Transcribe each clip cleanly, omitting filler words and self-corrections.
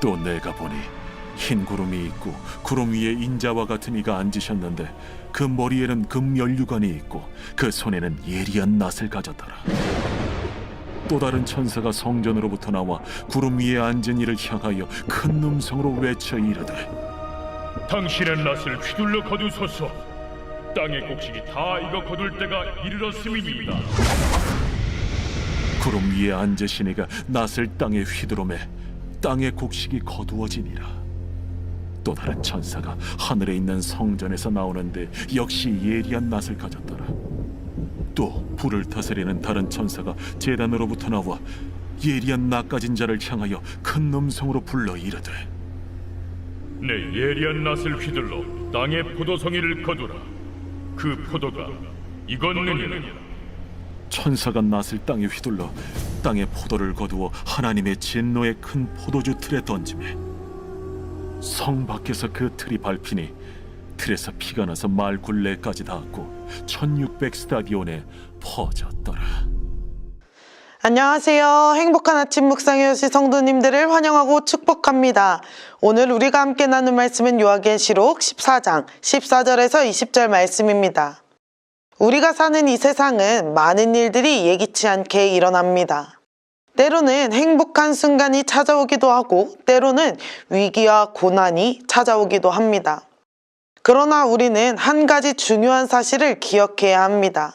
또 내가 보니 흰 구름이 있고 구름 위에 인자와 같은 이가 앉으셨는데 그 머리에는 금면류관이 있고 그 손에는 예리한 낫을 가졌더라. 또 다른 천사가 성전으로부터 나와 구름 위에 앉은 이를 향하여 큰 음성으로 외쳐 이르되 당신의 낫을 휘둘러 거두소서. 땅의 곡식이 다 익어 거둘 때가 이르렀음이니이다. 구름 위에 앉으신 이가 낫을 땅에 휘두르매 땅의 곡식이 거두어지니라. 또 다른 천사가 하늘에 있는 성전에서 나오는데 역시 예리한 낫을 가졌더라. 또 불을 다스리는 다른 천사가 제단으로부터 나와 예리한 낫 가진 자를 향하여 큰 음성으로 불러 이르되 내 예리한 낫을 휘둘러 땅의 포도송이를 거두라. 그 포도가 익었느니라. 천사가 낫을 땅에 휘둘러 땅의 포도를 거두어 하나님의 진노의 큰 포도주 틀에 던지매 성 밖에서 그 틀이 밟히니 틀에서 피가 나서 말 굴레까지 닿았고 1600 스타디온에 퍼졌더라. 안녕하세요. 행복한 아침 묵상의 여시 성도님들을 환영하고 축복합니다. 오늘 우리가 함께 나눌 말씀은 요한계시록 14장 14절에서 20절 말씀입니다. 우리가 사는 이 세상은 많은 일들이 예기치 않게 일어납니다. 때로는 행복한 순간이 찾아오기도 하고 때로는 위기와 고난이 찾아오기도 합니다. 그러나 우리는 한 가지 중요한 사실을 기억해야 합니다.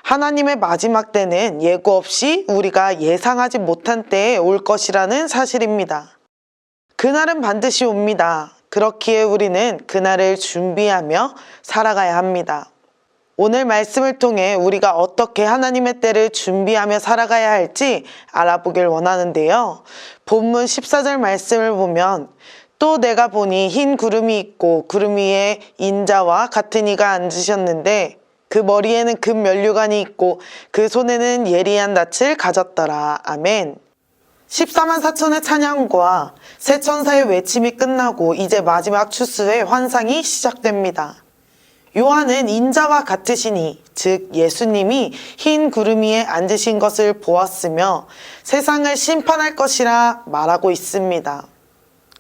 하나님의 마지막 때는 예고 없이 우리가 예상하지 못한 때에 올 것이라는 사실입니다. 그날은 반드시 옵니다. 그렇기에 우리는 그날을 준비하며 살아가야 합니다. 오늘 말씀을 통해 우리가 어떻게 하나님의 때를 준비하며 살아가야 할지 알아보길 원하는데요. 본문 14절 말씀을 보면 또 내가 보니 흰 구름이 있고 구름 위에 인자와 같은 이가 앉으셨는데 그 머리에는 금면류관이 있고 그 손에는 예리한 낫을 가졌더라. 아멘. 14만 4천의 찬양과 세 천사의 외침이 끝나고 이제 마지막 추수의 환상이 시작됩니다. 요한은 인자와 같으시니 즉 예수님이 흰 구름 위에 앉으신 것을 보았으며 세상을 심판할 것이라 말하고 있습니다.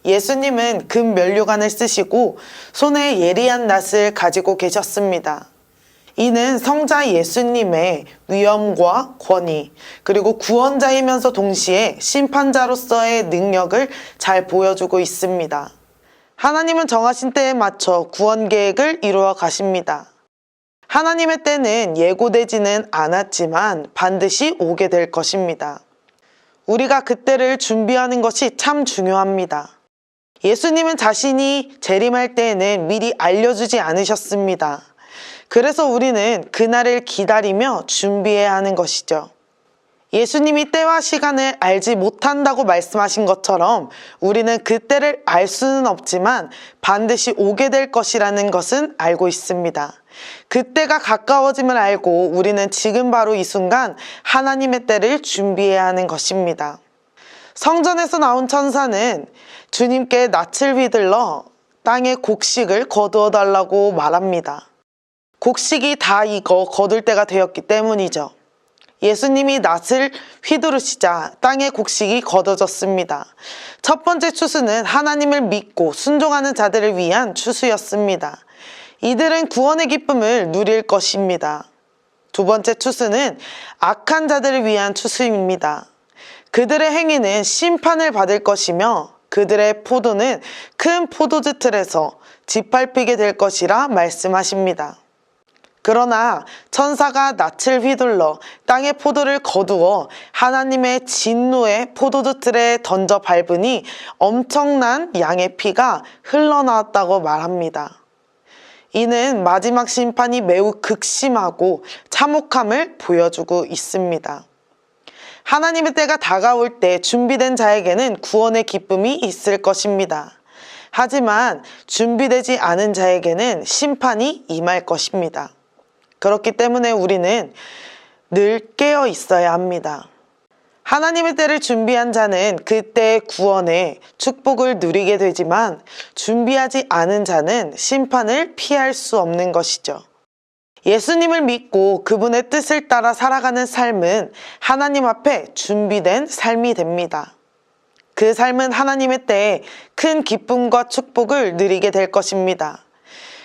예수님은 금면류관을 쓰시고 손에 예리한 낫을 가지고 계셨습니다. 이는 성자 예수님의 위엄과 권위 그리고 구원자이면서 동시에 심판자로서의 능력을 잘 보여주고 있습니다. 하나님은 정하신 때에 맞춰 구원 계획을 이루어 가십니다. 하나님의 때는 예고되지는 않았지만 반드시 오게 될 것입니다. 우리가 그때를 준비하는 것이 참 중요합니다. 예수님은 자신이 재림할 때에는 미리 알려주지 않으셨습니다. 그래서 우리는 그날을 기다리며 준비해야 하는 것이죠. 예수님이 때와 시간을 알지 못한다고 말씀하신 것처럼 우리는 그때를 알 수는 없지만 반드시 오게 될 것이라는 것은 알고 있습니다. 그때가 가까워짐을 알고 우리는 지금 바로 이 순간 하나님의 때를 준비해야 하는 것입니다. 성전에서 나온 천사는 주님께 낫을 휘둘러 땅의 곡식을 거두어 달라고 말합니다. 곡식이 다 익어 거둘 때가 되었기 때문이죠. 예수님이 낫을 휘두르시자 땅의 곡식이 거둬졌습니다. 첫 번째 추수는 하나님을 믿고 순종하는 자들을 위한 추수였습니다. 이들은 구원의 기쁨을 누릴 것입니다. 두 번째 추수는 악한 자들을 위한 추수입니다. 그들의 행위는 심판을 받을 것이며 그들의 포도는 큰 포도주 틀에서 짓밟히게 될 것이라 말씀하십니다. 그러나 천사가 낫을 휘둘러 땅의 포도를 거두어 하나님의 진노의 포도주 틀에 던져 밟으니 엄청난 양의 피가 흘러나왔다고 말합니다. 이는 마지막 심판이 매우 극심하고 참혹함을 보여주고 있습니다. 하나님의 때가 다가올 때 준비된 자에게는 구원의 기쁨이 있을 것입니다. 하지만 준비되지 않은 자에게는 심판이 임할 것입니다. 그렇기 때문에 우리는 늘 깨어 있어야 합니다. 하나님의 때를 준비한 자는 그때의 구원의 축복을 누리게 되지만 준비하지 않은 자는 심판을 피할 수 없는 것이죠. 예수님을 믿고 그분의 뜻을 따라 살아가는 삶은 하나님 앞에 준비된 삶이 됩니다. 그 삶은 하나님의 때에 큰 기쁨과 축복을 누리게 될 것입니다.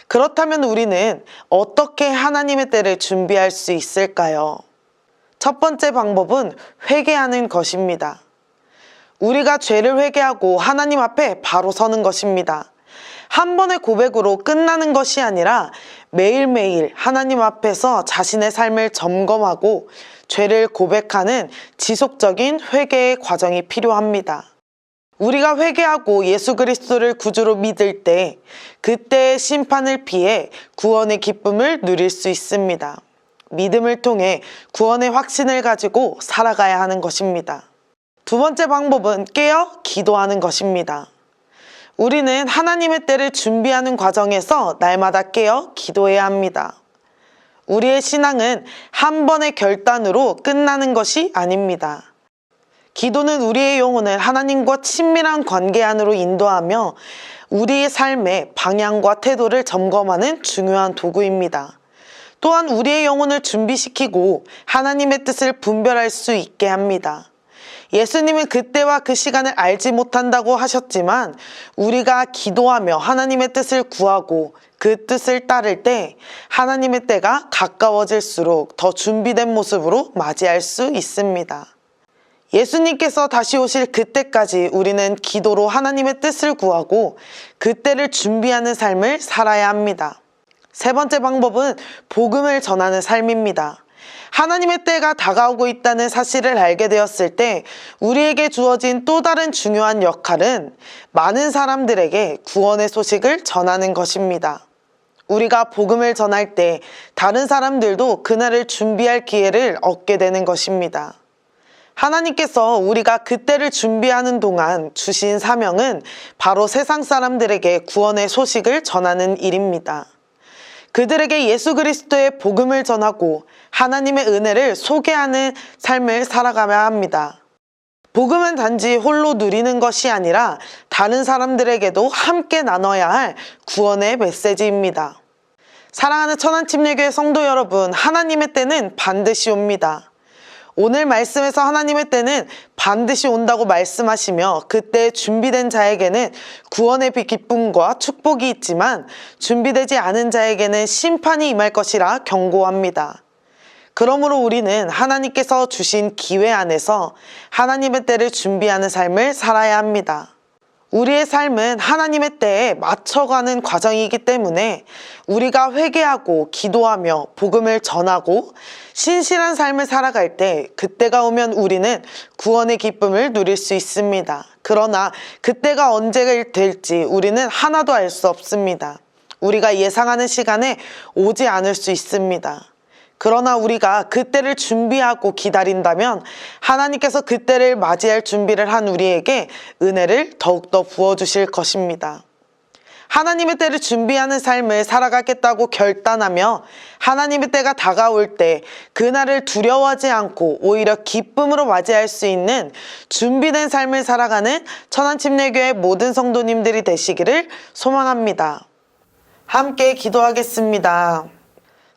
그렇다면 우리는 어떻게 하나님의 때를 준비할 수 있을까요? 첫 번째 방법은 회개하는 것입니다. 우리가 죄를 회개하고 하나님 앞에 바로 서는 것입니다. 한 번의 고백으로 끝나는 것이 아니라 매일매일 하나님 앞에서 자신의 삶을 점검하고 죄를 고백하는 지속적인 회개의 과정이 필요합니다. 우리가 회개하고 예수 그리스도를 구주로 믿을 때 그때의 심판을 피해 구원의 기쁨을 누릴 수 있습니다. 믿음을 통해 구원의 확신을 가지고 살아가야 하는 것입니다. 두 번째 방법은 깨어 기도하는 것입니다. 우리는 하나님의 때를 준비하는 과정에서 날마다 깨어 기도해야 합니다. 우리의 신앙은 한 번의 결단으로 끝나는 것이 아닙니다. 기도는 우리의 영혼을 하나님과 친밀한 관계 안으로 인도하며 우리의 삶의 방향과 태도를 점검하는 중요한 도구입니다. 또한 우리의 영혼을 준비시키고 하나님의 뜻을 분별할 수 있게 합니다. 예수님은 그때와 그 시간을 알지 못한다고 하셨지만 우리가 기도하며 하나님의 뜻을 구하고 그 뜻을 따를 때 하나님의 때가 가까워질수록 더 준비된 모습으로 맞이할 수 있습니다. 예수님께서 다시 오실 그때까지 우리는 기도로 하나님의 뜻을 구하고 그때를 준비하는 삶을 살아야 합니다. 세 번째 방법은 복음을 전하는 삶입니다. 하나님의 때가 다가오고 있다는 사실을 알게 되었을 때 우리에게 주어진 또 다른 중요한 역할은 많은 사람들에게 구원의 소식을 전하는 것입니다. 우리가 복음을 전할 때 다른 사람들도 그날을 준비할 기회를 얻게 되는 것입니다. 하나님께서 우리가 그때를 준비하는 동안 주신 사명은 바로 세상 사람들에게 구원의 소식을 전하는 일입니다. 그들에게 예수 그리스도의 복음을 전하고 하나님의 은혜를 소개하는 삶을 살아가야 합니다. 복음은 단지 홀로 누리는 것이 아니라 다른 사람들에게도 함께 나눠야 할 구원의 메시지입니다. 사랑하는 천안침례교회 성도 여러분, 하나님의 때는 반드시 옵니다. 오늘 말씀에서 하나님의 때는 반드시 온다고 말씀하시며 그때 준비된 자에게는 구원의 기쁨과 축복이 있지만 준비되지 않은 자에게는 심판이 임할 것이라 경고합니다. 그러므로 우리는 하나님께서 주신 기회 안에서 하나님의 때를 준비하는 삶을 살아야 합니다. 우리의 삶은 하나님의 때에 맞춰가는 과정이기 때문에 우리가 회개하고 기도하며 복음을 전하고 신실한 삶을 살아갈 때 그때가 오면 우리는 구원의 기쁨을 누릴 수 있습니다. 그러나 그때가 언제 될지 우리는 하나도 알 수 없습니다. 우리가 예상하는 시간에 오지 않을 수 있습니다. 그러나 우리가 그때를 준비하고 기다린다면 하나님께서 그때를 맞이할 준비를 한 우리에게 은혜를 더욱더 부어주실 것입니다. 하나님의 때를 준비하는 삶을 살아가겠다고 결단하며 하나님의 때가 다가올 때 그날을 두려워하지 않고 오히려 기쁨으로 맞이할 수 있는 준비된 삶을 살아가는 천안침례교회 모든 성도님들이 되시기를 소망합니다. 함께 기도하겠습니다.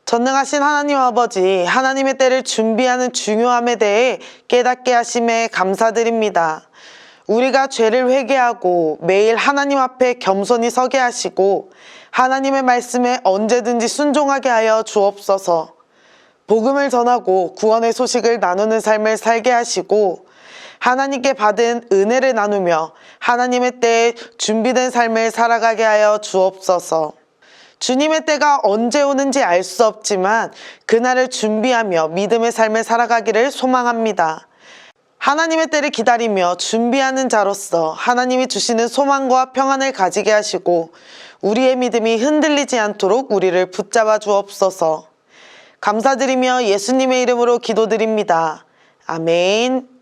전능하신 하나님 아버지, 하나님의 때를 준비하는 중요함에 대해 깨닫게 하심에 감사드립니다. 우리가 죄를 회개하고 매일 하나님 앞에 겸손히 서게 하시고 하나님의 말씀에 언제든지 순종하게 하여 주옵소서. 복음을 전하고 구원의 소식을 나누는 삶을 살게 하시고 하나님께 받은 은혜를 나누며 하나님의 때에 준비된 삶을 살아가게 하여 주옵소서. 주님의 때가 언제 오는지 알 수 없지만 그날을 준비하며 믿음의 삶을 살아가기를 소망합니다. 하나님의 때를 기다리며 준비하는 자로서 하나님이 주시는 소망과 평안을 가지게 하시고 우리의 믿음이 흔들리지 않도록 우리를 붙잡아 주옵소서. 감사드리며 예수님의 이름으로 기도드립니다. 아멘.